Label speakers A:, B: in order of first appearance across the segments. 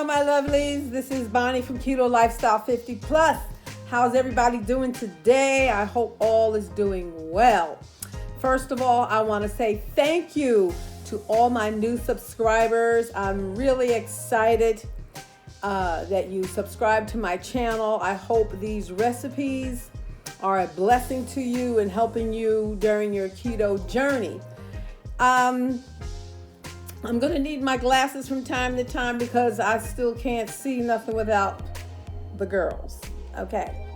A: Hello, my lovelies. This is Bonnie from Keto Lifestyle 50 Plus. How's everybody doing today? I hope all is doing well. First of all, I want to say thank you to all my new subscribers. I'm really excited that you subscribe to my channel. I hope these recipes are a blessing to you and helping you during your keto journey. I'm going to need my glasses from time to time because I still can't see nothing without the girls. Okay.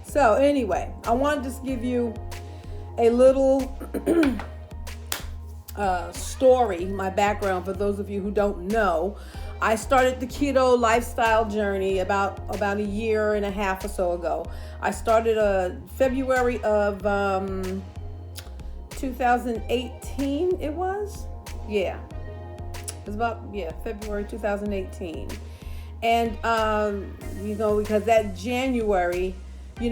A: So anyway, I want to just give you a little story, my background for those of you who don't know. I started the keto lifestyle journey about a year and a half or so ago. I started February of 2018 it was? Yeah. It was about, February 2018. And, because that January,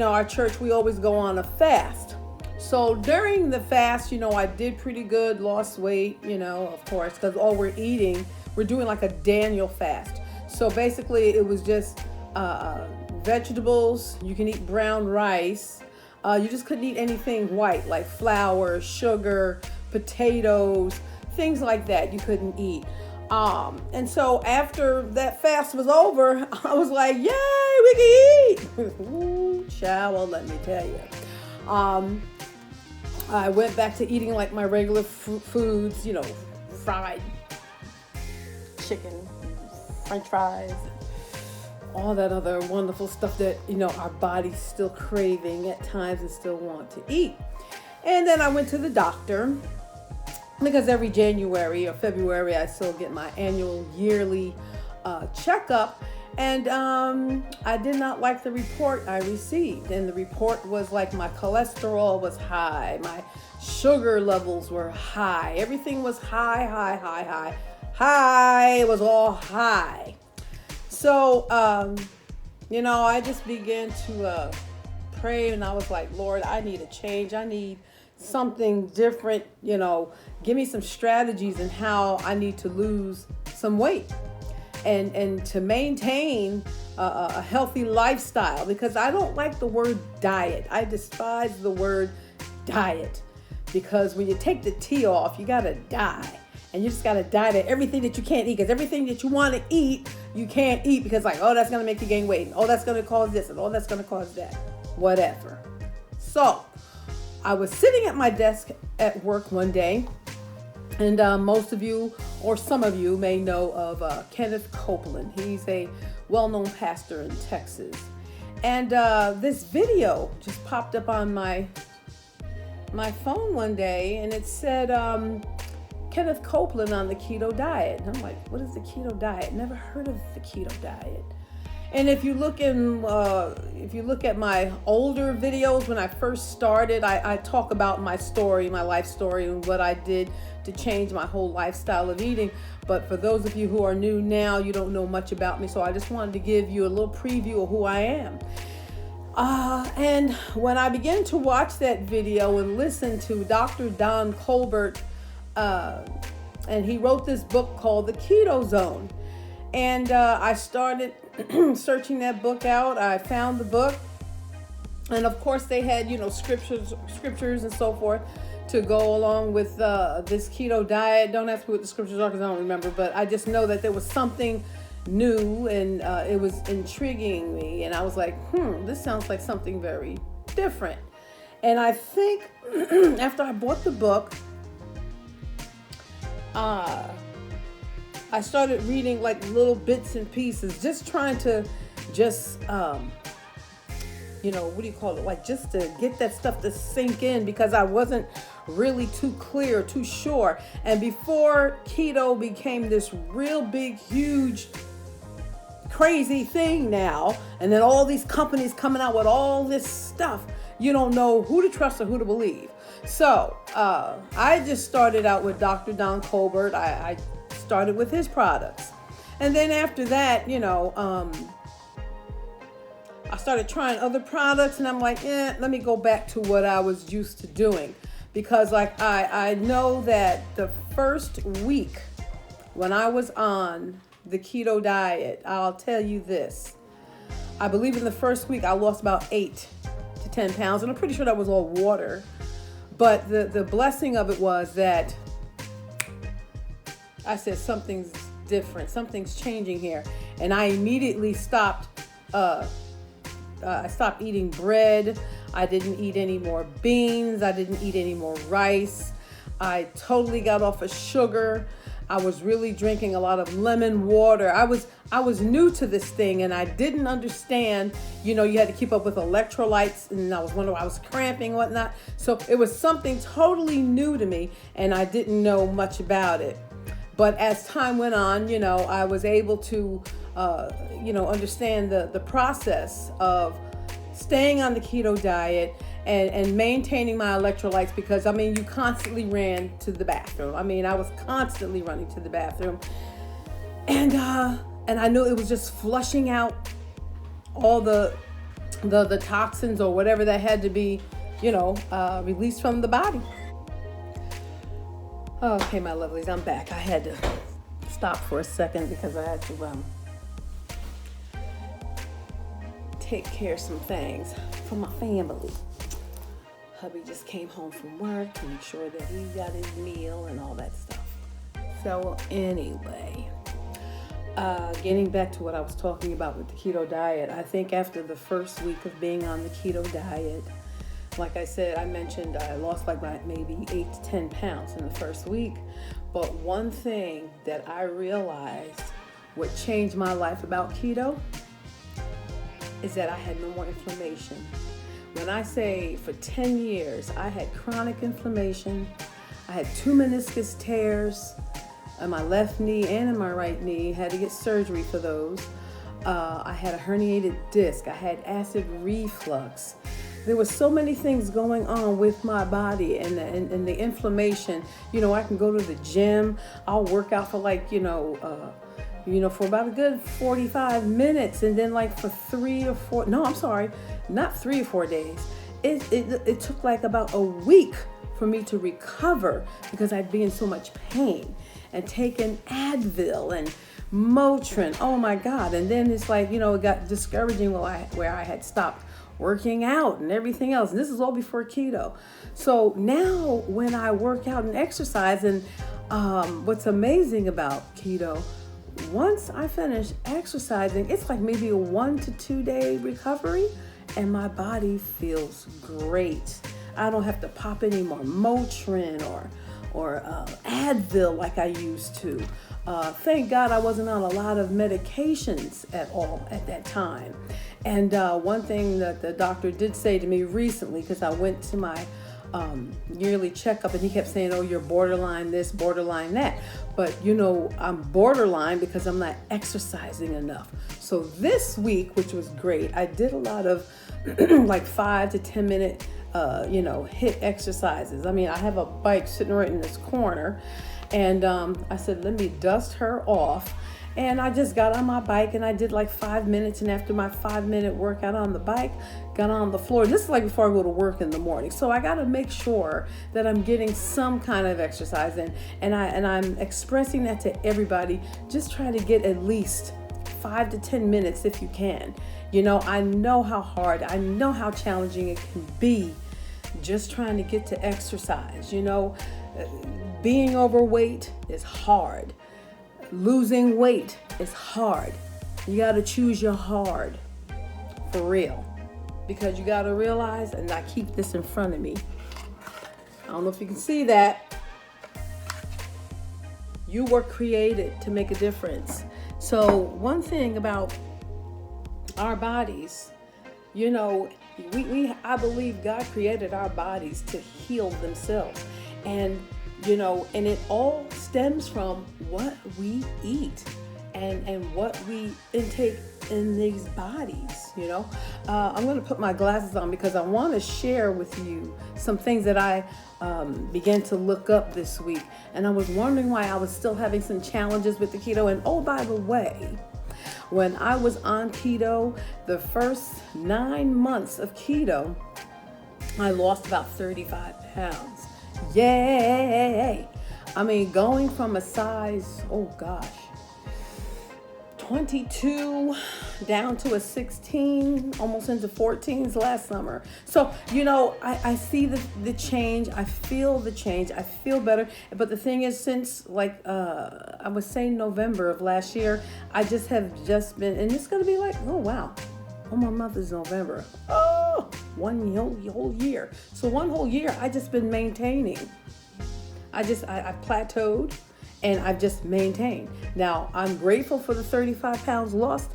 A: our church, we always go on a fast. So during the fast, I did pretty good, lost weight, of course, because all we're eating, we're doing like a Daniel fast. So basically it was just vegetables. You can eat brown rice. You just couldn't eat anything white, like flour, sugar, potatoes, things like that you couldn't eat. And so after that fast was over, I was like, yay, we can eat. Ooh, child, well, let me tell you. I went back to eating like my regular foods, fried chicken, French fries, all that other wonderful stuff that, our body's still craving at times and still want to eat. And then I went to the doctor because every January or February, I still get my annual yearly checkup. And I did not like the report I received. And the report was like my cholesterol was high. My sugar levels were high. Everything was high. It was all high. So, I just began to pray, and I was like, Lord, I need a change. I need something different. Give me some strategies in how I need to lose some weight and to maintain a healthy lifestyle, because I don't like the word diet. I despise the word diet, because when you take the T off, you got to die. And you just got to die to everything that you can't eat, because everything that you want to eat, you can't eat, because that's going to make you gain weight. And, that's going to cause this, and that's going to cause that. Whatever. So I was sitting at my desk at work one day, and most of you or some of you may know of Kenneth Copeland. He's a well-known pastor in Texas. And this video just popped up on my phone one day, and it said, Kenneth Copeland on the keto diet. And I'm like, what is the keto diet? Never heard of the keto diet. And if you look at my older videos, when I first started, I talk about my story, my life story, and what I did to change my whole lifestyle of eating. But for those of you who are new now, you don't know much about me. So I just wanted to give you a little preview of who I am. And when I began to watch that video and listen to Dr. Don Colbert, and he wrote this book called The Keto Zone. And I started searching that book out. I found the book. And of course they had, scriptures and so forth to go along with this keto diet. Don't ask me what the scriptures are because I don't remember. But I just know that there was something new, and it was intriguing me. And I was like, this sounds like something very different. And I think after I bought the book, I started reading like little bits and pieces, just trying to like just to get that stuff to sink in, because I wasn't really too clear, too sure. And before keto became this real big, huge, crazy thing now, and then all these companies coming out with all this stuff, you don't know who to trust or who to believe. So I just started out with Dr. Don Colbert. I started with his products. And then after that, I started trying other products, and I'm like, let me go back to what I was used to doing. Because I know that the first week when I was on the keto diet, I'll tell you this. I believe in the first week I lost about 8 to 10 pounds, and I'm pretty sure that was all water. But the blessing of it was that I said something's different, something's changing here, and I immediately stopped. I stopped eating bread. I didn't eat any more beans. I didn't eat any more rice. I totally got off of sugar. I was really drinking a lot of lemon water. I was new to this thing, and I didn't understand, you had to keep up with electrolytes, and I was wondering, I was cramping and whatnot. So it was something totally new to me, and I didn't know much about it. But as time went on, I was able to, understand the process of staying on the keto diet and maintaining my electrolytes, because you constantly ran to the bathroom. I was constantly running to the bathroom, and I knew it was just flushing out all the toxins or whatever that had to be, released from the body. Okay, my lovelies, I'm back. I had to stop for a second because I had to take care of some things for my family. Hubby just came home from work to make sure that he got his meal and all that stuff. So anyway, getting back to what I was talking about with the keto diet, I think after the first week of being on the keto diet, like I said, I mentioned I lost like maybe 8 to 10 pounds in the first week. But one thing that I realized what changed my life about keto is that I had no more inflammation. When I say for 10 years, I had chronic inflammation. I had 2 meniscus tears on my left knee and in my right knee. Had to get surgery for those. I had a herniated disc. I had acid reflux. There were so many things going on with my body and the inflammation. I can go to the gym. I'll work out for for about a good 45 minutes. And then for 3 or 4 days. It took like about a week for me to recover because I'd be in so much pain and taking Advil and Motrin. Oh my God. And then it's it got discouraging where I had stopped working out and everything else. And this is all before keto. So now when I work out and exercise, and what's amazing about keto, once I finish exercising, it's like maybe a 1 to 2 day recovery, and my body feels great. I don't have to pop any more Motrin or Advil like I used to. Thank God I wasn't on a lot of medications at all at that time. And one thing that the doctor did say to me recently, because I went to my yearly checkup, and he kept saying, oh, you're borderline this, borderline that. But, I'm borderline because I'm not exercising enough. So this week, which was great, I did a lot of 5 to 10 minute, HIIT exercises. I have a bike sitting right in this corner. And I said, let me dust her off. And I just got on my bike and I did 5 minutes. And after my 5-minute workout on the bike, got on the floor. This is before I go to work in the morning. So I got to make sure that I'm getting some kind of exercise in. And I'm expressing that to everybody. Just try to get at least 5 to 10 minutes if you can. I know how hard, I know how challenging it can be just trying to get to exercise. Being overweight is hard. Losing weight is hard. You got to choose your hard, for real. Because you got to realize, and I keep this in front of me. I don't know if you can see that. You were created to make a difference. So one thing about our bodies, I believe God created our bodies to heal themselves. And it all stems from what we eat and what we intake in these bodies, I'm going to put my glasses on because I want to share with you some things that I began to look up this week. And I was wondering why I was still having some challenges with the keto. And oh, by the way, when I was on keto, the first 9 months of keto, I lost about 35 pounds. Yay! Going from a size, 22 down to a 16, almost into 14s last summer. So, I see the change. I feel the change. I feel better. But the thing is, since I would say November of last year, I have just been, and it's going to be like, oh, wow. Oh, my month is November. Oh, one whole year. So one whole year, I just been maintaining. I plateaued. And I've just maintained. Now, I'm grateful for the 35 pounds lost,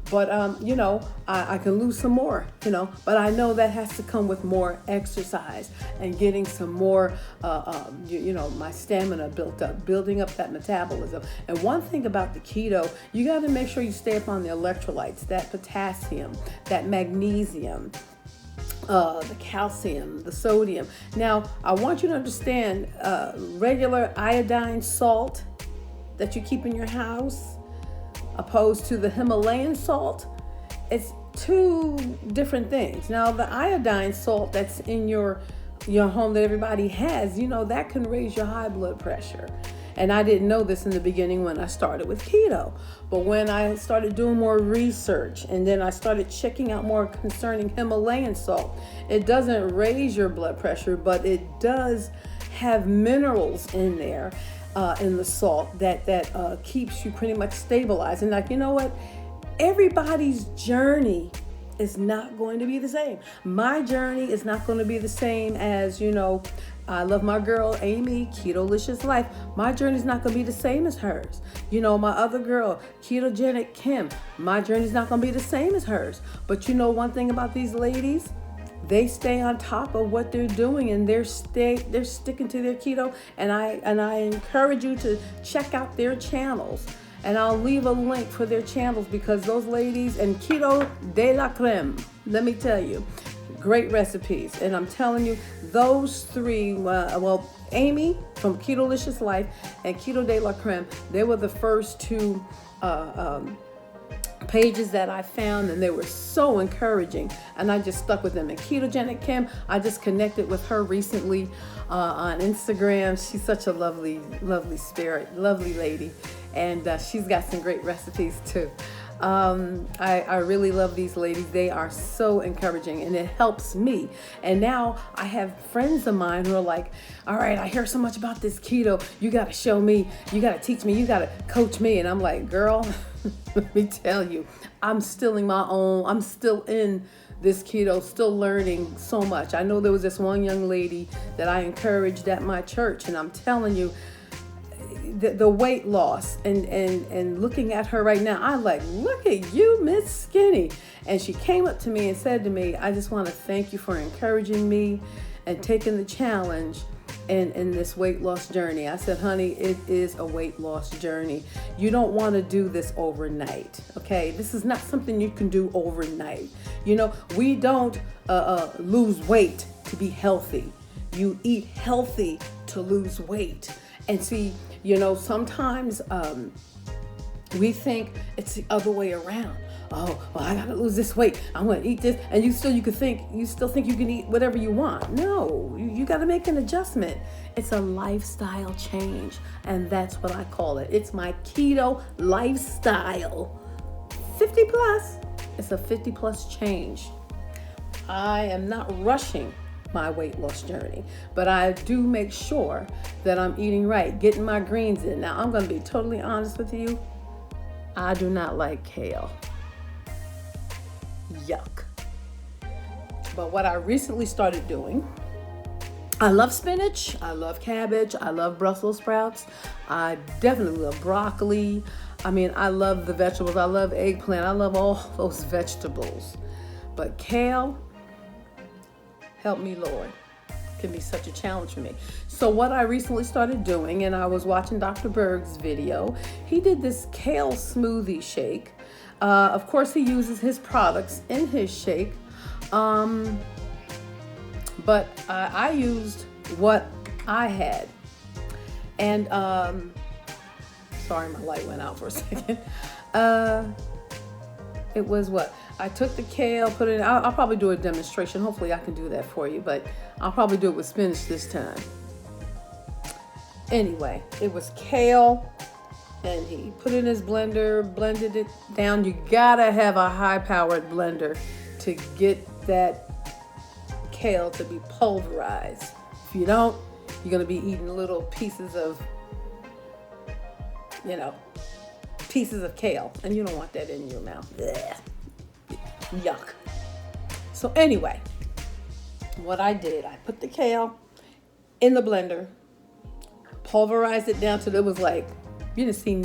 A: but, I can lose some more, but I know that has to come with more exercise and getting some more, my stamina built up, building up that metabolism. And one thing about the keto, you got to make sure you stay up on the electrolytes, that potassium, that magnesium, the calcium, the sodium. Now, I want you to understand regular iodine salt that you keep in your house opposed to the Himalayan salt. It's two different things. Now, the iodine salt that's in your home that everybody has, that can raise your high blood pressure. And I didn't know this in the beginning when I started with keto. But when I started doing more research and then I started checking out more concerning Himalayan salt, it doesn't raise your blood pressure, but it does have minerals in there, in the salt that keeps you pretty much stabilized. And you know what? Everybody's journey is not going to be the same. My journey is not going to be the same as, I love my girl, Amy, Ketolicious Life. My journey is not going to be the same as hers. My other girl, Ketogenic Kim, my journey is not going to be the same as hers. But one thing about these ladies, they stay on top of what they're doing and they're sticking to their keto. And I encourage you to check out their channels. And I'll leave a link for their channels because those ladies, and Keto de la Creme, let me tell you, great recipes. And I'm telling you, those three, Amy from Ketolicious Life and Keto de la Creme, they were the first two pages that I found, and they were so encouraging, and I just stuck with them. And Ketogenic Kim, I just connected with her recently on Instagram. She's such a lovely spirit, lovely lady, and she's got some great recipes too. I really love these ladies. They are so encouraging and it helps me. And now I have friends of mine who are like, all right, I hear so much about this keto. You got to show me, you got to teach me, you got to coach me. And I'm like, girl, let me tell you, I'm still in this keto, still learning so much. I know there was this one young lady that I encouraged at my church, and I'm telling you, the weight loss and looking at her right now, I'm like, look at you, Miss Skinny. And she came up to me and said to me, I just want to thank you for encouraging me and taking the challenge in this weight loss journey. I said, honey, it is a weight loss journey. You don't want to do this overnight. Okay. This is not something you can do overnight. We don't lose weight to be healthy. You eat healthy to lose weight. And see, sometimes we think it's the other way around. Oh, well, I gotta lose this weight. I'm gonna eat this, and you still think you can eat whatever you want. No, you gotta make an adjustment. It's a lifestyle change, and that's what I call it. It's my keto lifestyle. 50 plus. It's a 50 plus change. I am not rushing my weight loss journey, but I do make sure that I'm eating right, getting my greens in. Now, I'm going to be totally honest with you. I do not like kale. Yuck. But what I recently started doing, I love spinach, I love cabbage, I love Brussels sprouts, I definitely love broccoli. I love the vegetables. I love eggplant. I love all those vegetables. But kale, help me, Lord, can be such a challenge for me. So what I recently started doing, and I was watching Dr. Berg's video, he did this kale smoothie shake. Of course, he uses his products in his shake. But I used what I had. And, sorry, my light went out for a second. It was what? I took the kale, put it in. I'll probably do a demonstration. Hopefully I can do that for you, but I'll probably do it with spinach this time. Anyway, it was kale, And he put it in his blender, blended it down. You gotta have a high-powered blender to get that kale to be pulverized. If you don't, you're gonna be eating little pieces of, pieces of kale, and you don't want that in your mouth. Blech. Yuck. So anyway, what I did, I put the kale in the blender, pulverized it down till it was like, you didn't see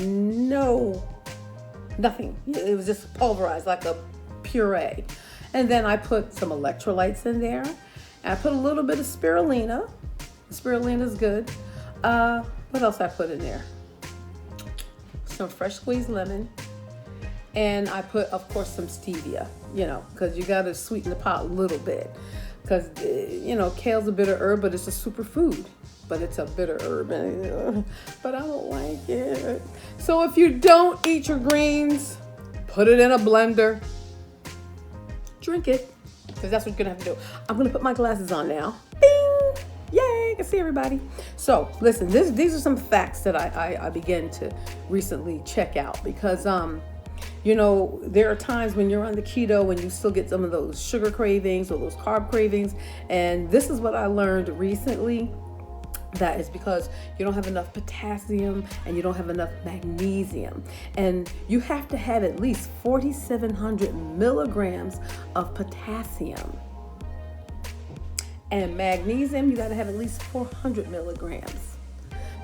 A: nothing. It was just pulverized like a puree. And then I put some electrolytes in there. And I put a little bit of spirulina. Spirulina is good. What else I put in there? Some fresh squeezed lemon. And I put, of course, some stevia, because you got to sweeten the pot a little bit. Because, kale's a bitter herb, but it's a superfood. But it's a bitter herb, but I don't like it. So if you don't eat your greens, put it in a blender, drink it, because that's what you're gonna have to do. I'm gonna put my glasses on now. Bing! Yay! I can see everybody. So listen, these are some facts that I began to recently check out, because there are times when you're on the keto and you still get some of those sugar cravings or those carb cravings, and this is what I learned recently. That is because you don't have enough potassium and you don't have enough magnesium. And you have to have at least 4,700 milligrams of potassium. And magnesium, you got to have at least 400 milligrams.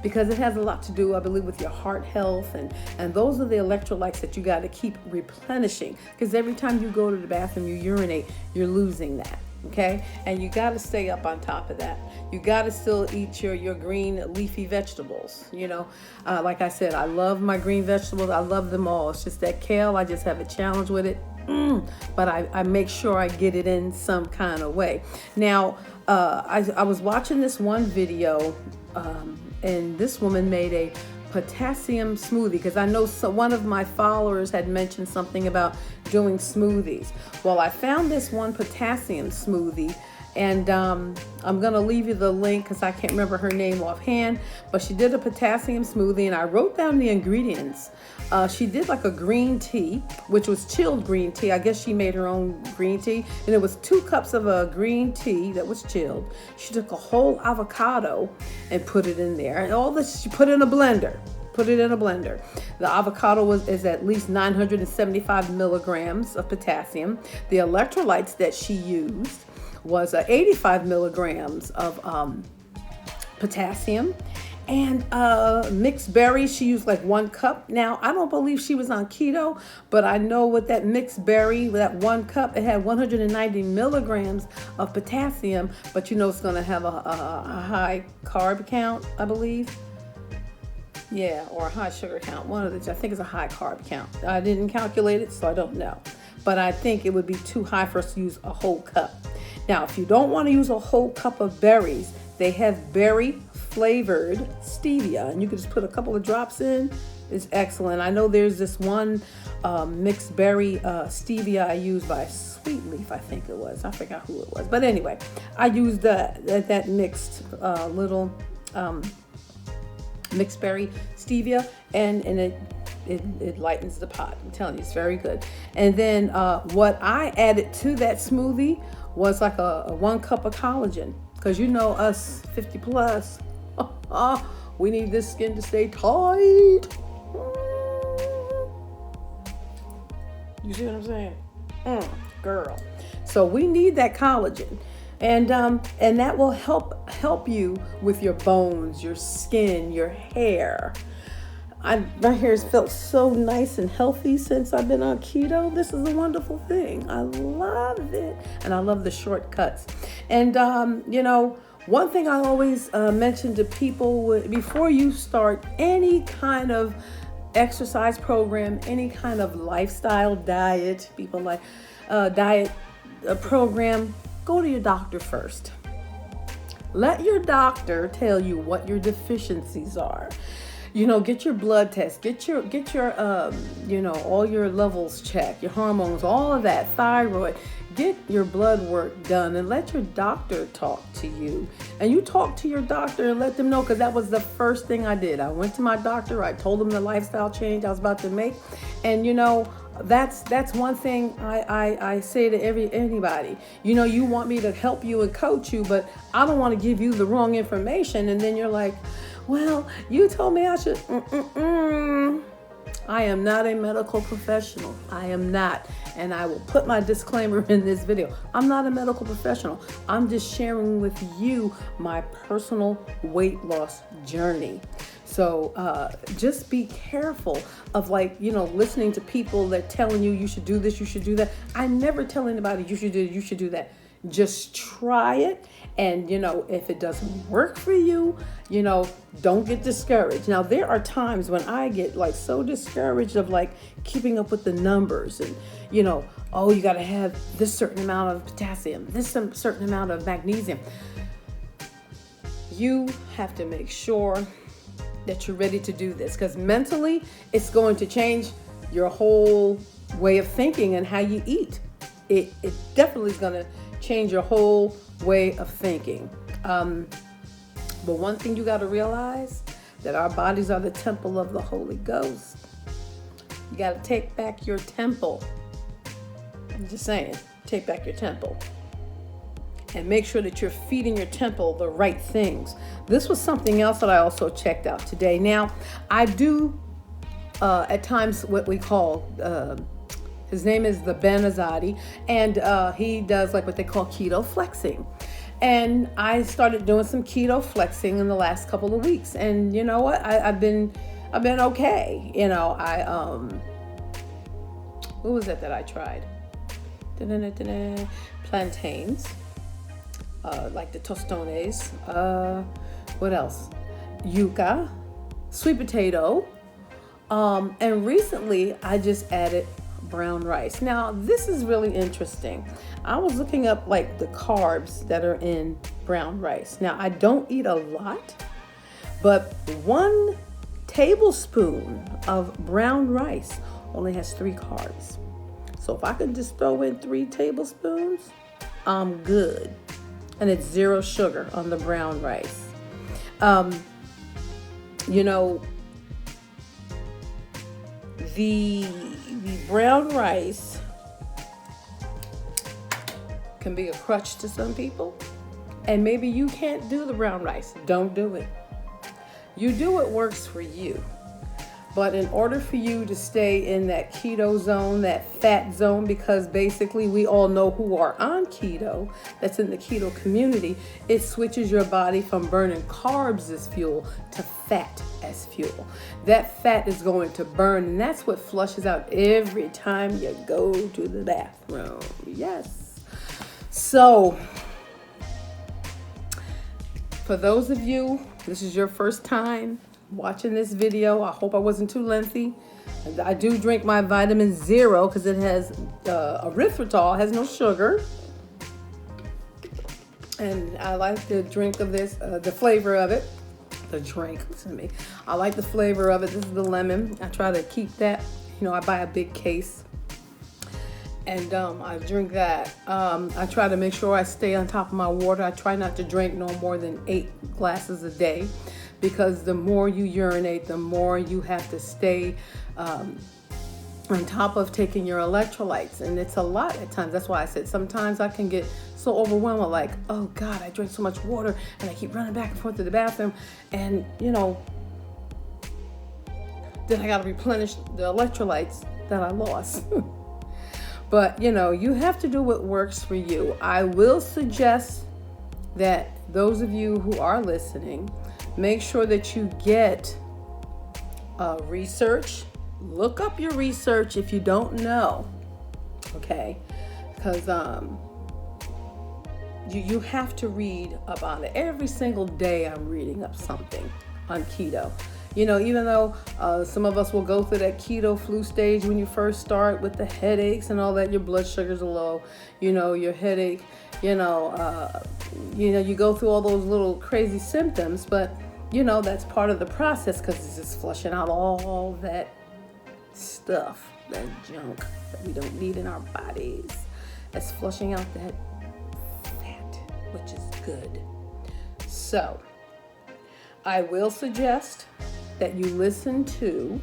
A: Because it has a lot to do, I believe, with your heart health. And those are the electrolytes that you got to keep replenishing. Because every time you go to the bathroom, you urinate, you're losing that. Okay, and you got to stay up on top of that. You got to still eat your green leafy vegetables. Like I said, I love my green vegetables. I love them all. It's just that kale, I just have a challenge with it. But I make sure I get it in some kind of way. Now, I was watching this one video, and this woman made a potassium smoothie, because I know one of my followers had mentioned something about doing smoothies. Well, I found this one potassium smoothie, and I'm gonna leave you the link because I can't remember her name offhand, but she did a potassium smoothie, and I wrote down the ingredients. She did like a green tea, which was chilled green tea. I guess she made her own green tea, and it was 2 cups of a green tea that was chilled. She took a whole avocado and put it in there, and all this she put in a blender. Put it in a blender. The avocado is at least 975 milligrams of potassium. The electrolytes that she used was 85 milligrams of potassium. And mixed berries, she used like 1 cup. Now, I don't believe she was on keto, but I know with that mixed berry, that 1 cup, it had 190 milligrams of potassium, but it's going to have a high carb count, I believe. Yeah, or a high sugar count. One of the, I think it's a high carb count. I didn't calculate it, so I don't know. But I think it would be too high for us to use a whole cup. Now, if you don't want to use a whole cup of berries, they have berry flavored stevia, and you can just put a couple of drops in. It's excellent. I know there's this one mixed berry stevia I used by Sweet Leaf, I think it was. I forgot who it was. But anyway, I used that mixed little mixed berry stevia, and it lightens the pot. I'm telling you, it's very good. And then what I added to that smoothie was like a 1 cup of collagen, because us 50 plus, we need this skin to stay tight. You see what I'm saying? Girl. So we need that collagen. And that will help you with your bones, your skin, your hair. My hair has felt so nice and healthy since I've been on keto. This is a wonderful thing. I love it. And I love the shortcuts. And, one thing I always mention to people before you start any kind of exercise program, any kind of lifestyle diet, people like diet program, go to your doctor first. Let your doctor tell you what your deficiencies are. Get your blood test, get your all your levels checked, your hormones, all of that, thyroid. get your blood work done and let your doctor talk to you. And you talk to your doctor and let them know, because that was the first thing I did. I went to my doctor. I told him the lifestyle change I was about to make. And that's one thing I say to anybody. You want me to help you and coach you, but I don't want to give you the wrong information. And then you're like, well, you told me I should. I am not a medical professional. I am not. And I will put my disclaimer in this video. I'm not a medical professional. I'm just sharing with you my personal weight loss journey. So just be careful of listening to people that telling you should do this, you should do that. I never tell anybody you should do this, you should do that. Just try it. And, if it doesn't work for you, don't get discouraged. Now, there are times when I get so discouraged of keeping up with the numbers and, you got to have this certain amount of potassium, this certain amount of magnesium. You have to make sure that you're ready to do this, because mentally it's going to change your whole way of thinking and how you eat. It definitely is going to change your whole way of thinking. But one thing you got to realize, that our bodies are the temple of the Holy Ghost. You got to take back your temple. I'm just saying, take back your temple. And make sure that you're feeding your temple the right things. This was something else that I also checked out today. Now, I do at times what we call, his name is the Ben Azadi, and he does what they call keto flexing. And I started doing some keto flexing in the last couple of weeks. And you know what? I've been okay. What was it that I tried? Plantains. Like the tostones. What else? Yuca, sweet potato. And recently I just added brown rice. Now, this is really interesting. I was looking up the carbs that are in brown rice. Now, I don't eat a lot, but 1 tablespoon of brown rice only has 3 carbs. So if I can just throw in 3 tablespoons, I'm good. And it's 0 sugar on the brown rice. The brown rice can be a crutch to some people. And maybe you can't do the brown rice. Don't do it. You do what works for you. But in order for you to stay in that keto zone, that fat zone, because basically we all know who are on keto, that's in the keto community, it switches your body from burning carbs as fuel to fat as fuel. That fat is going to burn, and that's what flushes out every time you go to the bathroom. Yes. So, for those of you, this is your first time watching this video, I hope I wasn't too lengthy. I do drink my vitamin Zero because it has erythritol, has no sugar. And I like the drink of this, the flavor of it. The drink, listen to me. I like the flavor of it. This is the lemon. I try to keep that. I buy a big case. And I drink that. I try to make sure I stay on top of my water. I try not to drink no more than 8 glasses a day, because the more you urinate, the more you have to stay on top of taking your electrolytes. And it's a lot at times. That's why I said sometimes I can get so overwhelmed with oh God, I drink so much water and I keep running back and forth to the bathroom. And, then I got to replenish the electrolytes that I lost. But, you have to do what works for you. I will suggest that those of you who are listening, make sure that you get research. Look up your research if you don't know, okay? Because you have to read up on it. Every single day I'm reading up something on keto. Even though some of us will go through that keto flu stage when you first start with the headaches and all that, your blood sugars are low, your headache, you go through all those little crazy symptoms, but that's part of the process, because it's just flushing out all that stuff, that junk that we don't need in our bodies. as flushing out that fat, which is good. So, I will suggest that you listen to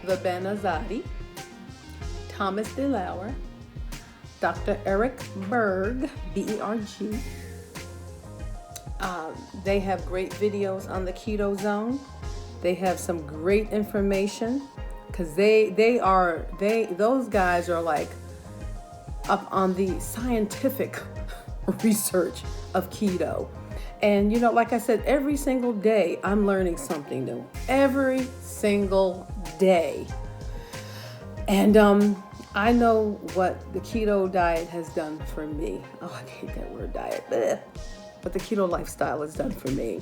A: the Benazati, Thomas DeLauer, Dr. Eric Berg, B-E-R-G. They have great videos on the Keto Zone. They have some great information because those guys are like up on the scientific research of keto. And like I said, every single day I'm learning something new. Every single day. And I know what the keto diet has done for me. Oh, I hate that word diet. But the keto lifestyle has done for me.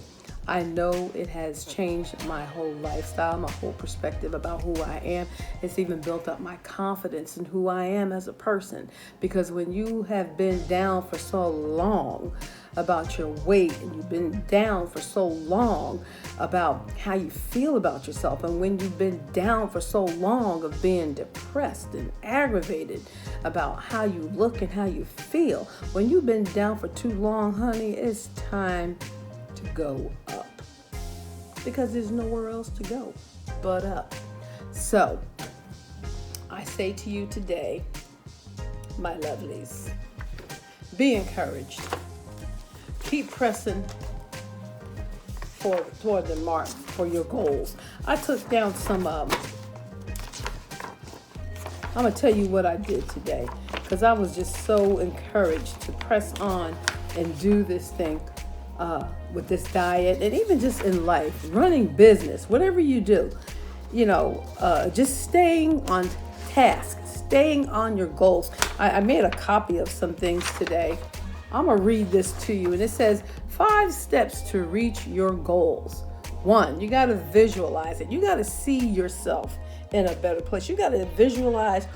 A: I know it has changed my whole lifestyle, my whole perspective about who I am. It's even built up my confidence in who I am as a person. Because when you have been down for so long about your weight, and you've been down for so long about how you feel about yourself, and when you've been down for so long of being depressed and aggravated about how you look and how you feel, when you've been down for too long, honey, it's time to go up, because there's nowhere else to go but up. So I say to you today, my lovelies, be encouraged. Keep pressing toward the mark for your goals. I took down some I'm gonna tell you what I did today, because I was just so encouraged to press on and do this thing with this diet, and even just in life, running business, whatever you do, just staying on task, staying on your goals. I made a copy of some things today. I'm going to read this to you, and it says 5 steps to reach your goals. 1, you got to visualize it. You got to see yourself in a better place. You got to visualize,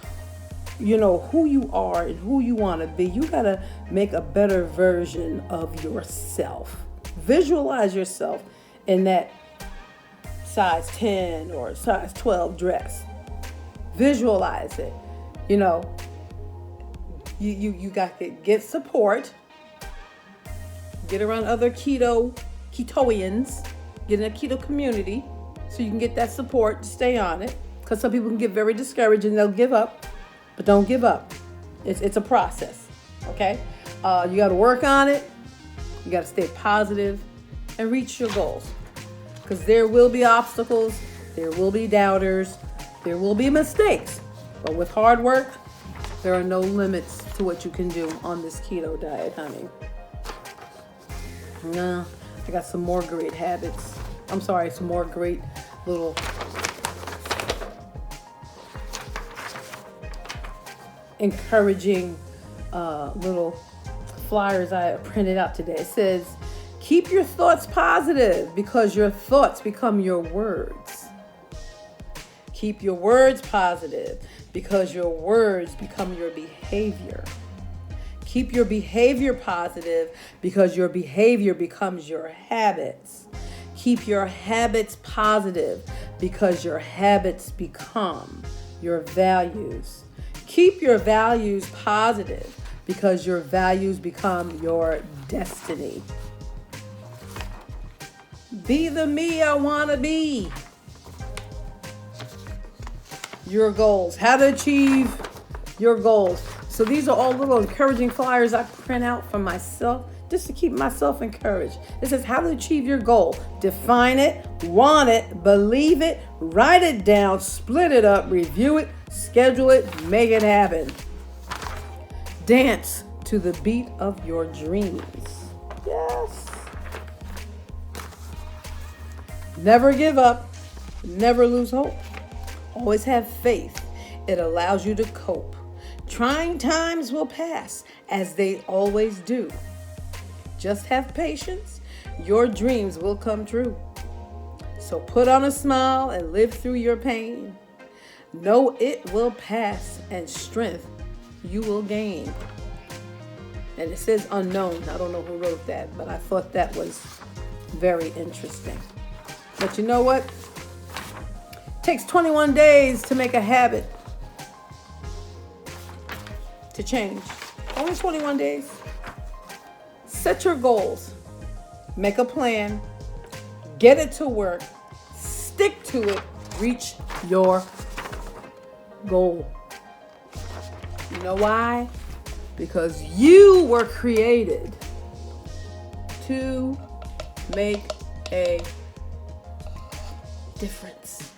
A: who you are and who you want to be. You got to make a better version of yourself. Visualize yourself in that size 10 or size 12 dress. Visualize it. You got to get support. Get around other ketoians. Get in a keto community so you can get that support to stay on it. Because some people can get very discouraged and they'll give up. But don't give up. It's a process. Okay? You got to work on it. You got to stay positive and reach your goals. Because there will be obstacles. There will be doubters. There will be mistakes. But with hard work, there are no limits to what you can do on this keto diet, honey. I got some more great habits. Some more great little encouraging little flyers I printed out today. It says, keep your thoughts positive because your thoughts become your words. Keep your words positive because your words become your behavior. Keep your behavior positive because your behavior becomes your habits. Keep your habits positive because your habits become your values. Keep your values positive because your values become your destiny. Be the me I want to be. Your goals. How to achieve your goals. So these are all little encouraging flyers I print out for myself just to keep myself encouraged. It says how to achieve your goal. Define it, want it, believe it, write it down, split it up, review it, schedule it, make it happen. Dance to the beat of your dreams. Yes. Never give up. Never lose hope. Always have faith. It allows you to cope. Trying times will pass, as they always do. Just have patience. Your dreams will come true. So put on a smile and live through your pain. Know it will pass, and strength you will gain. And it says unknown. I don't know who wrote that, but I thought that was very interesting. But you know what? It takes 21 days to make a habit. to change. Only 21 days. Set your goals. Make a plan. Get it to work. Stick to it. Reach your goal. You know why? Because you were created to make a difference.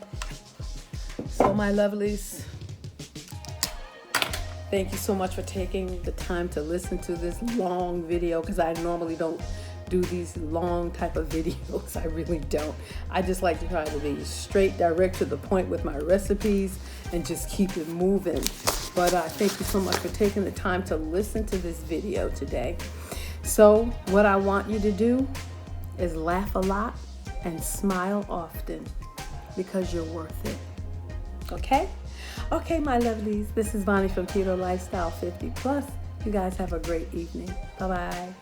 A: So my lovelies, thank you so much for taking the time to listen to this long video, because I normally don't do these long type of videos. I really don't. I just like to try to be straight, direct, to the point with my recipes and just keep it moving. But thank you so much for taking the time to listen to this video today. So what I want you to do is laugh a lot and smile often, because you're worth it. Okay? Okay, my lovelies. This is Bonnie from Keto Lifestyle 50 Plus. You guys have a great evening. Bye-bye.